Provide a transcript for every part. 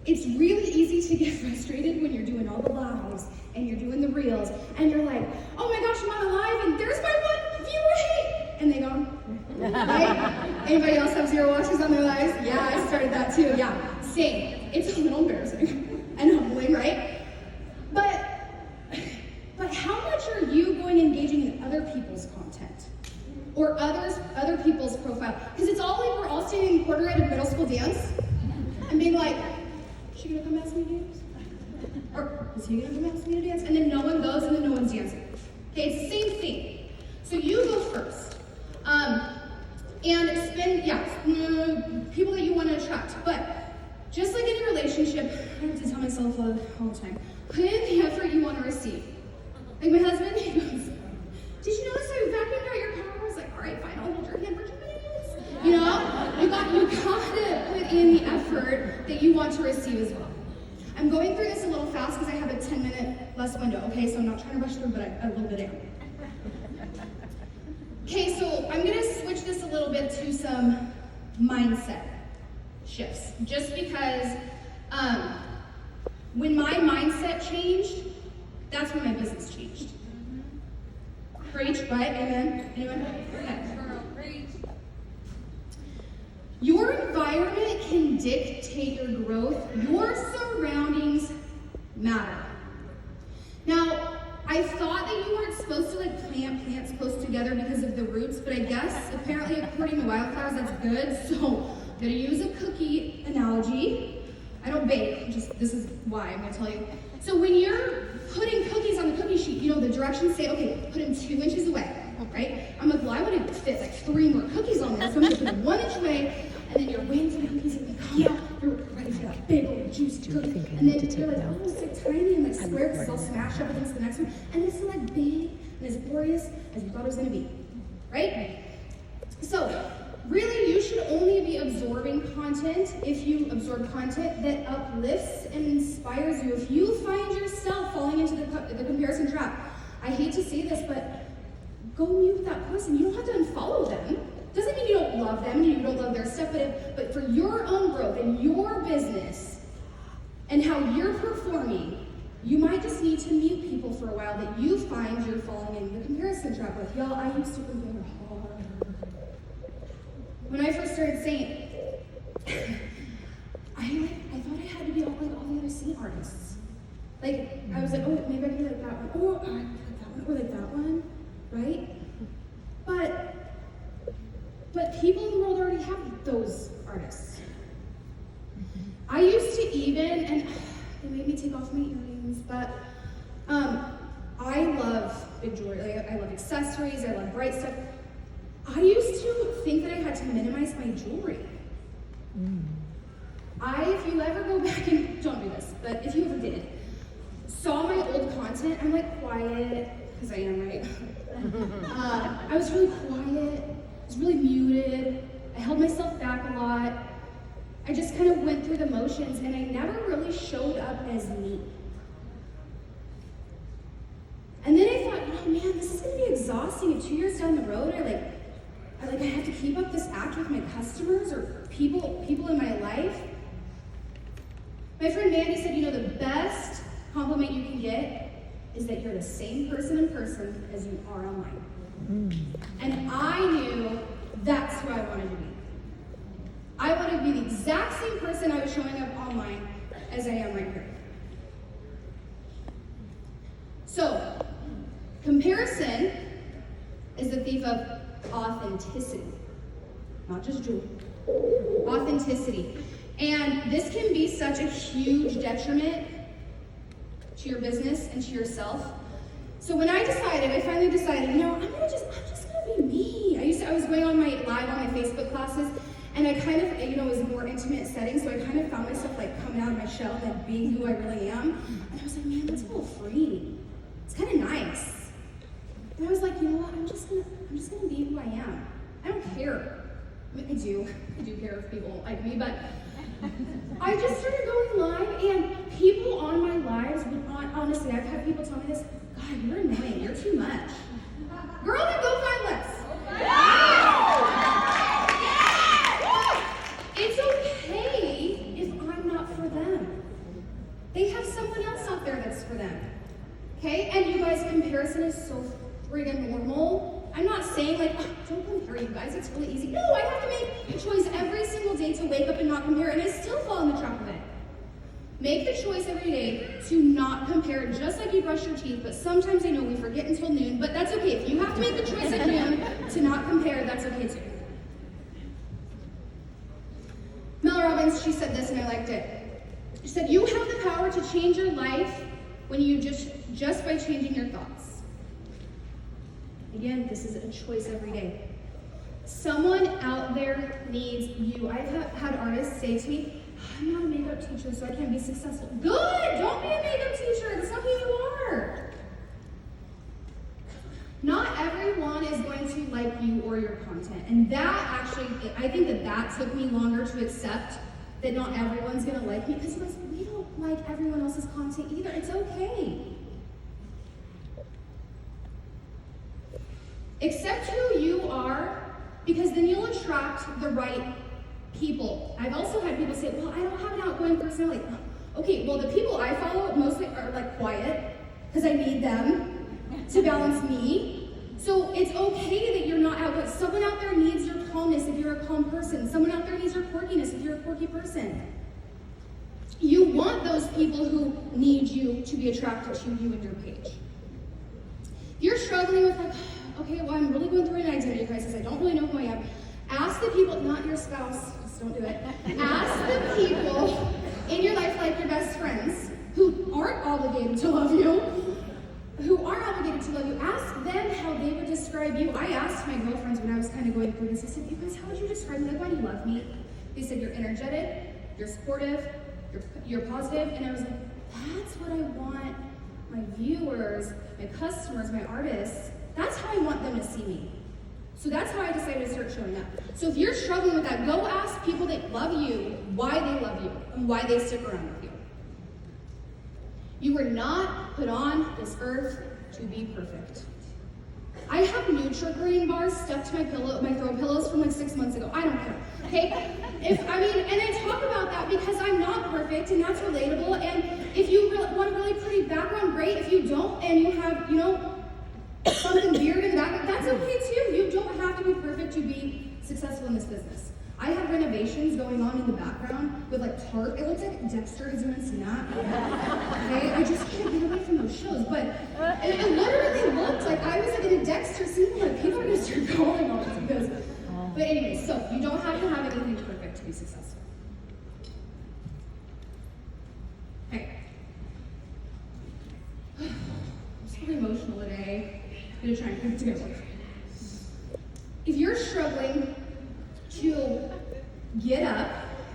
It's really easy to get frustrated when you're doing all the lives and you're doing the reels and you're like, oh my gosh, I'm on a live and there's my one viewer, hey! And they go, right? Anybody else have 0 watchers on their lives? Yeah, I started that too, yeah. Same. It's a little embarrassing and humbling, right? But how much are you going engaging in other people's content? Or other people's profile? Because it's all like we're all standing in the corner at a middle school dance and being like, is she gonna come ask me to dance? Or is he gonna come ask me to dance? And then no one goes and then no one's dancing. Okay, it's the same thing. So you go first. And spend, people that you want to attract. But just like any relationship, I have to tell myself all the time, put in the effort you want to receive. Like my husband, he goes, did you notice I vacuumed out your car? I was like, all right, fine, I'll hold your hand for 2 minutes. You know, you got to put in the effort that you want to receive as well. I'm going through this a little fast because I have a 10-minute less window, okay? So I'm not trying to rush through, but I a little bit am. Okay, so I'm going to switch this a little bit to some mindset shifts. Just because when my mindset changed, that's when my business changed. Preach, right? Amen? Anyone? Okay. Your environment can dictate your growth. Your surroundings matter. Now, I thought that you weren't supposed to plant plants close together because of the roots, but I guess apparently according to wildflowers that's good. So I'm gonna use a cookie analogy. I don't bake, this is why I'm gonna tell you. So when you're putting cookies on the cookie sheet, the directions say, okay, put them 2 inches away, right? I'm like, well, I want to fit 3 more cookies on there, so I'm gonna put them 1 inch away, and then you're waiting for the cookies to come out, you're ready for that big old juicy cookie, and then you're like, oh, it's tiny and square because it's all smashed up against the next one, and it's big and as glorious as you thought it was gonna be, right? So, really, you should only be absorbing content if you absorb content that uplifts and inspires you. If you find yourself falling into the comparison trap, I hate to say this, but go mute that person. You don't have to unfollow them. Doesn't mean you don't love them and you don't love their stuff, but for your own growth and your business and how you're performing, you might just need to mute people for a while that you find you're falling in the comparison trap with. Y'all, I used to compare hard. When I first started saying, I thought I had to be all the other saint artists. I was like, oh, maybe I can be like that one. Oh, I can be like that one, or like that one, right? But people in the world already have those artists. I used to even, and they made me take off my earrings, but I love big jewelry. I love accessories, I love bright stuff. I used to think that I had to minimize my jewelry. If you ever go back and, don't do this, but if you ever did, saw my old content, I'm quiet, because I am, right? I was really quiet, I was really muted, I held myself back a lot. I just kind of went through the motions and I never really showed up as me. And then I thought, oh man, this is gonna be exhausting. If 2 years down the road, I have to keep up this act with my customers or people in my life. My friend Mandy said, the best compliment you can get is that you're the same person in person as you are online. And I knew that's who I wanted to be. I wanted to be the exact same person I was showing up online as I am right here. So, comparison is the thief of authenticity, not just jewelry. Authenticity. And this can be such a huge detriment to your business and to yourself. So when I finally decided, I'm just gonna be me. I was going on my live on my Facebook classes, and I kind of, it was a more intimate setting, so I kind of found myself coming out of my shell and being who I really am. And I was like, man, that's a little freeing. It's kind of nice. And I was like, you know what? I'm just gonna be who I am. I don't care. I mean, I do care if people don't like me, but I just started going live, and people on my lives would honestly, I've had people tell me this, God, you're annoying, you're too much. Girl, then go find less. It's okay if I'm not for them. guys, comparison is so friggin' normal. I'm not saying like, oh, don't compare you guys, it's really easy. No, I have to make a choice every single day to wake up and not compare, and I still fall in the trap of it. Make the choice every day to not compare, just like you brush your teeth, but sometimes I know we forget until noon, but that's okay. If you have to make the choice at noon to not compare, that's okay too. Mel Robbins, she said this and I liked it. She said, you have the power to change your life when you just by changing your thoughts. Again, this is a choice every day. Someone out there needs you. I've had artists say to me, I'm not a makeup teacher, so I can't be successful. Good! Don't be a makeup teacher. That's not who you are. Not everyone is going to like you or your content. And that actually, I think that took me longer to accept that not everyone's going to like me, because we don't like everyone else's content either. It's okay. Accept who you are, because then you'll attract the right people. I've also had people say, well, I don't have an outgoing personality. Okay, well, the people I follow mostly are like quiet, because I need them to balance me. So it's okay that you're not outgoing. Someone out there needs your calmness if you're a calm person. Someone out there needs your quirkiness if you're a quirky person. You want those people who need you to be attracted to you and your page. If you're struggling with like, okay, well, I'm really going through an identity crisis. I don't really know who I am. Ask the people, not your spouse, just don't do it. Ask the people in your life, like your best friends, who aren't obligated to love you, ask them how they would describe you. I asked my girlfriends when I was kind of going through this, I said, you guys, how would you describe me? Like, why do you love me? They said, you're energetic, you're supportive, you're positive, and I was like, that's what I want my viewers, my customers, my artists, that's how I want them to see me. So that's how I decided to start showing up. So if you're struggling with that, go ask people that love you why they love you and why they stick around with you. You were not put on this earth to be perfect. I have Nutri-Green bars stuck to my throw pillows from like 6 months ago. I don't care, okay? And I talk about that because I'm not perfect, and that's relatable. And if you want a really pretty background, great. If you don't, and you have, something weird in the background, that's okay too. You don't have to be perfect to be successful in this business. I had renovations going on in the background with like tarp. It looks like Dexter. Has anyone seen that? Okay, I just can't get away from those shows. But it literally looked like I was like in a Dexter scene. Like people are gonna start calling on us because. But anyway, so you don't have to have anything perfect to be successful. Okay. I'm so emotional today. I'm gonna try and keep it together. If you're struggling to get up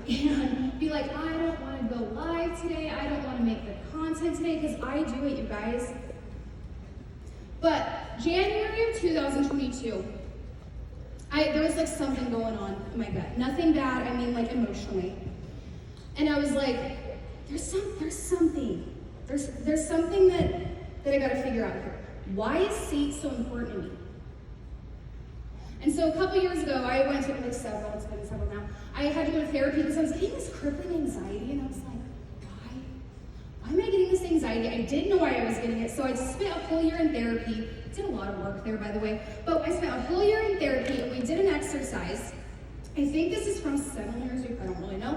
and be like, I don't want to go live today, I don't want to make the content today, because I do it, you guys. But January of 2022, there was like something going on in my gut. Nothing bad, I mean like emotionally. And I was like, there's something that I gotta figure out here. Why is Saint so important to me? And so a couple years ago, I went to it's been several now. I had to go to therapy because I was getting this crippling anxiety, and I was like, why am I getting this anxiety? I didn't know why I was getting it, so I spent a whole year in therapy. Did a lot of work there, by the way, but I spent a whole year in therapy, and we did an exercise. I think this is from 7 years ago, I don't really know.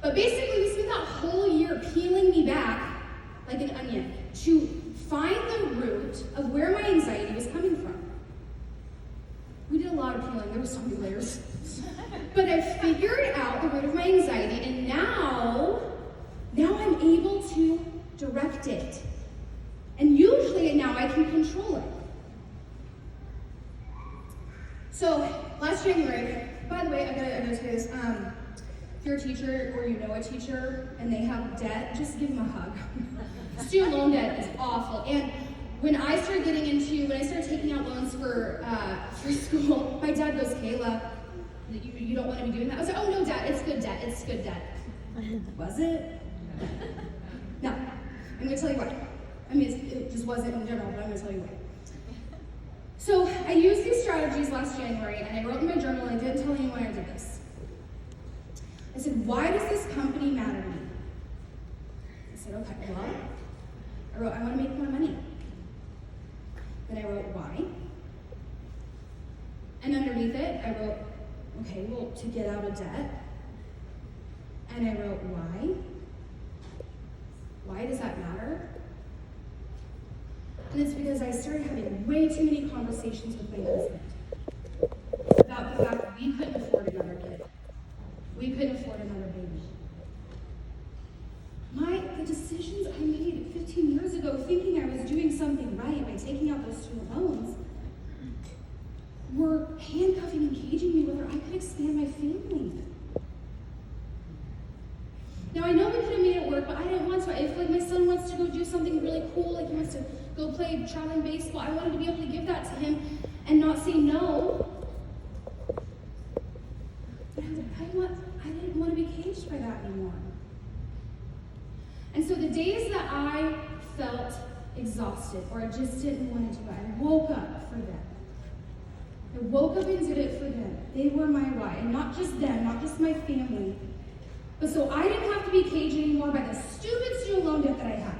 But basically, we spent that whole year peeling me back like an onion to find the root of where my anxiety was coming from. We did a lot of peeling, there were so many layers. But I figured out the root of my anxiety, and now I'm able to direct it. And usually now I can control it. So last January, by the way, I gotta tell you this, if you're a teacher or you know a teacher and they have debt, just give them a hug. Student loan debt is awful. And when I started taking out loans for school, my dad goes, Kaila, you don't want to be doing that. I was like, oh no, Dad, it's good debt. Was it? No. I'm gonna tell you why. I mean, it just wasn't in general, but I'm gonna tell you why. So I used these strategies last January, and I wrote in my journal, and I didn't tell anyone I did this. I said, why does this company matter to me? I said, okay, well, I wrote, I want to make more money. of debt. And I wrote, why? Why does that matter? And it's because I started having way too many conversations with my husband about the fact that we couldn't afford another kid. We couldn't afford another baby. The decisions I made 15 years ago, thinking I was doing something right by taking out those student loans, were handcuffing and caging me whether I could expand my family. Now I know we could have made it work, but I didn't want to. If like my son wants to go do something really cool, like he wants to go play traveling baseball, I wanted to be able to give that to him and not say no. I didn't want to be caged by that anymore. And so the days that I felt exhausted or I just didn't want to do it, I woke up for them. I woke up and did it for them. They were my why. And not just them, not just my family. But so I didn't have to be caged anymore by the stupid student loan debt that I had.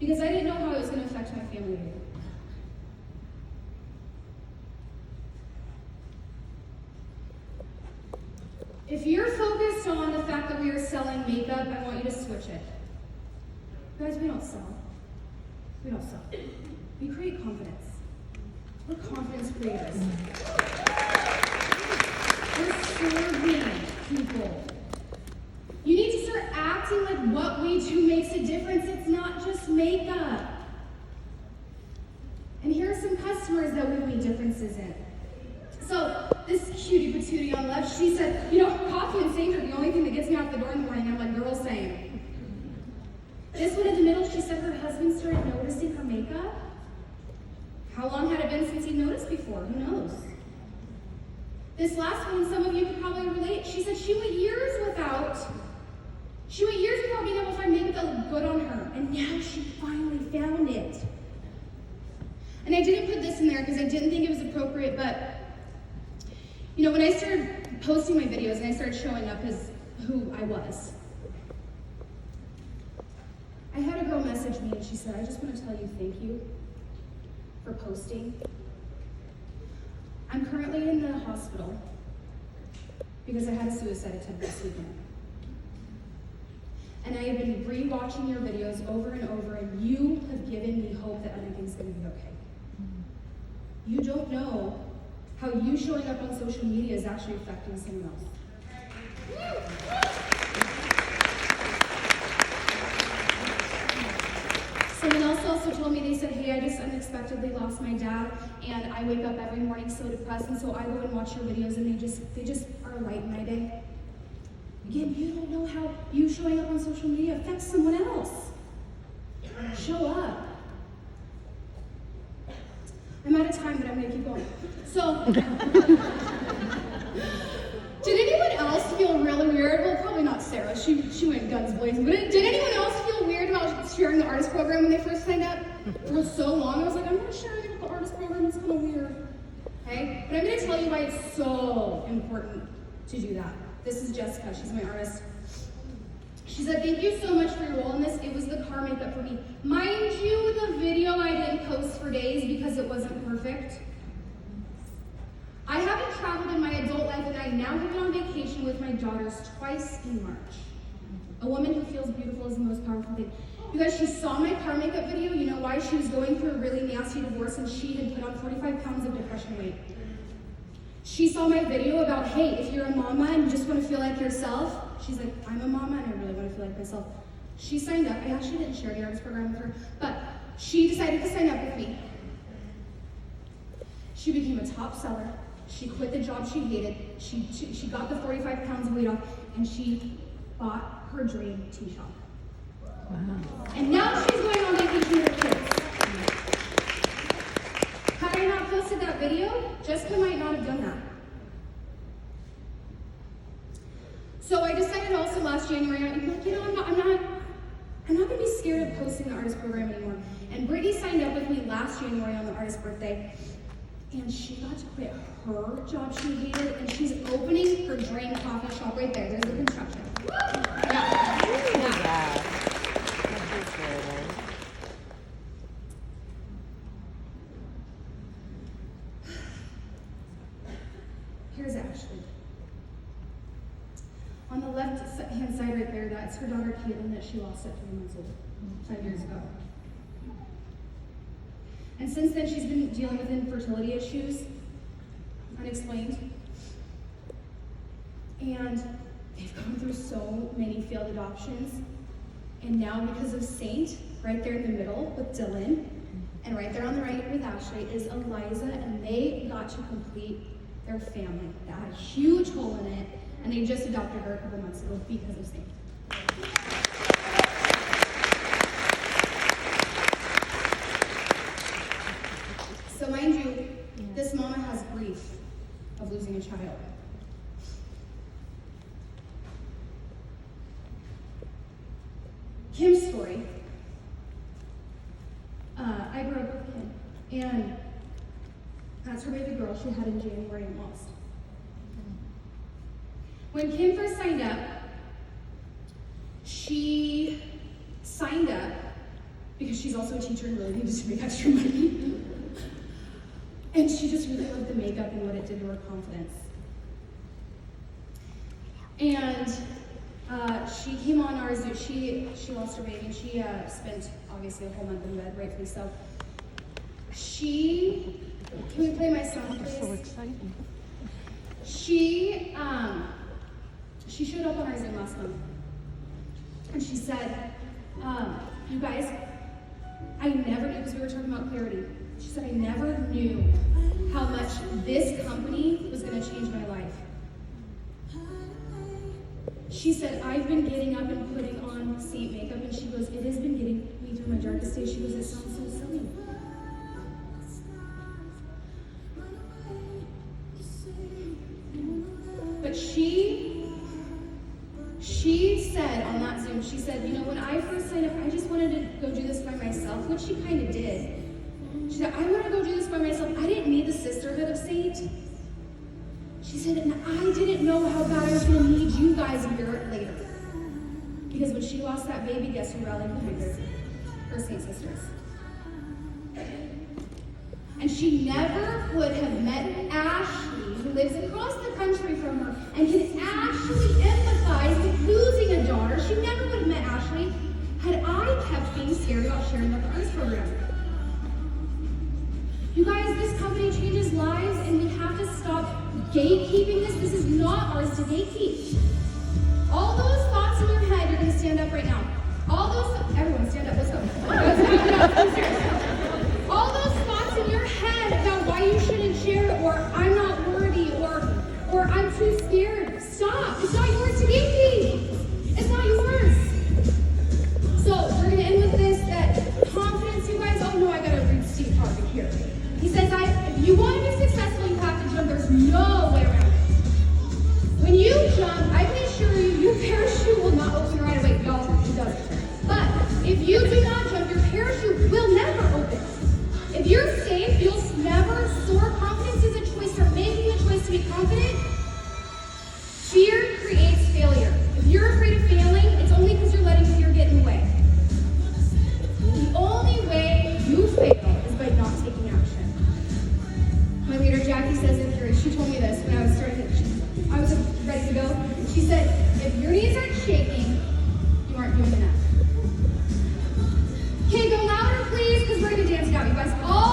Because I didn't know how it was going to affect my family either. If you're focused on the fact that we are selling makeup, I want you to switch it. Guys, we don't sell. We don't sell. We create confidence. We're confidence creators. We're serving people. You need to start acting like what we do makes a difference. It's not just makeup. And here are some customers that we make differences in. So this cutie patootie on the left, she said, coffee and sage are the only thing that gets me out the door in the morning. I'm like, girl, same. This one in the middle, she said her husband started noticing her makeup. How long had it been since he noticed before? Who knows? This last one, some of you could probably relate. She said she went years without being able to find makeup that looked good on her. And now she finally found it. And I didn't put this in there because I didn't think it was appropriate, but when I started posting my videos and I started showing up as who I was, I had a girl message me and she said, I just want to tell you thank you for posting. I'm currently in the hospital because I had a suicide attempt this weekend. And I have been re-watching your videos over and over, and you have given me hope that everything's going to be okay. You don't know how you showing up on social media is actually affecting someone else. Someone else also told me, they said, hey, I just unexpectedly lost my dad, and I wake up every morning so depressed, and so I go and watch your videos, and they just are a light in my day. Again, you don't know how you showing up on social media affects someone else. Show up. I'm out of time, but I'm going to keep going. So, did anyone else feel really weird? Well, probably not Sarah. She went guns blazing. But did anyone else feel weird about sharing the artist program when they first signed up? For so long, I was like, I'm not sharing about the artist program. It's kind of weird. Okay? But I'm going to tell you why it's so important to do that. This is Jessica. She's my artist. She said, thank you so much for your role in this. It was the car makeup for me. Mind you, the video I didn't post for days because it wasn't perfect. I haven't traveled in my adult life, and I now have been on vacation with my daughters twice in March. A woman who feels beautiful is the most powerful thing. You guys, she saw my car makeup video. You know why? She was going through a really nasty divorce, and she had put on 45 pounds of depression weight. She saw my video about, hey, if you're a mama and you just want to feel like yourself, she's like, I'm a mama and I really want to feel like myself. She signed up. I actually didn't share the artist program with her, but she decided to sign up with me. She became a top seller. She quit the job she hated. She got the 45 pounds of weight off, and she bought her dream tea shop. Wow. And now she's going on vacation with her kids. Had I not posted that video, Jessica might not have done that. So I decided also last January, I'm like, I'm not gonna be scared of posting the artist program anymore. And Brittany signed up with me last January on the artist's birthday, and she got to quit her job she hated, and she's opening her dream coffee shop right there. There's the construction. Yeah. Here's Ashley. On the left-hand side right there, that's her daughter Kaila that she lost at 3 months old, 5 years ago. And since then, she's been dealing with infertility issues, unexplained. And they've gone through so many failed adoptions. And now, because of Saint, right there in the middle with Dylan, and right there on the right with Ashley is Eliza, and they got to complete their family. That had a huge hole in it, and they just adopted her a couple months ago because of Saint. So mind you, this mama has grief of losing a child. Kim's story, I grew up with Kim, and that's her baby girl she had in January and lost. When Kim first signed up, she signed up because she's also a teacher and really needed to make extra money. And she just really loved the makeup and what it did to her confidence. And she came on our Zoom. She lost her baby, and she spent obviously a whole month in bed, rightfully so. Can we play my song, please? So exciting. She showed up on our Zoom last month, and she said, you guys, I never knew, because we were talking about clarity. She said, I never knew how much this company was going to change my life. She said, I've been getting up and putting on Saint makeup, and she goes, it has been getting me through my darkest days. She goes, it sounds so silly. But she said on that Zoom, she said, you know, when I first signed up, I just wanted to go do this by myself, which she kind of did. She said, I want to go do this by myself. I didn't need the sisterhood of Saint. She said, and I didn't know how bad I was going to need you guys a year later. Because when she lost that baby, guess who rallied behind her? Her Saint sisters. And she never would have met Ashley, who lives across the country from her, and can actually empathize with losing a daughter. She never would have met Ashley had I kept being scared about sharing about the IRS program. You guys, this company changes lives, and we have to stop gatekeeping this. This is not ours to gatekeep. All those thoughts in your head, you're going to stand up right now. Everyone stand up, let's go. All those thoughts in your head about why you shouldn't share it, or I'm not worthy, or I'm too scared. Stop. It's not yours to gatekeep. It's not yours. So we're going to end with this, that confidence, you guys. Oh no, I got to read Steve Harvey here. He says, if you want to be successful, you have to jump. There's no way around it. When you jump, I can assure you, your parachute will not open right away. Y'all, it doesn't. But if you do not jump, your parachute will never open. If you're safe, you'll never soar. Confidence is a choice. Start making a choice to be confident. Fear creates failure. If you're afraid of failing, it's only because you're letting fear get in the way. The only way you fail is by not taking action. My leader, Jackie, says it here. She told me this when I was I was ready to go. She said, if your knees aren't shaking, you aren't doing enough. Okay, go louder, please, because we're going to dance it out. You guys all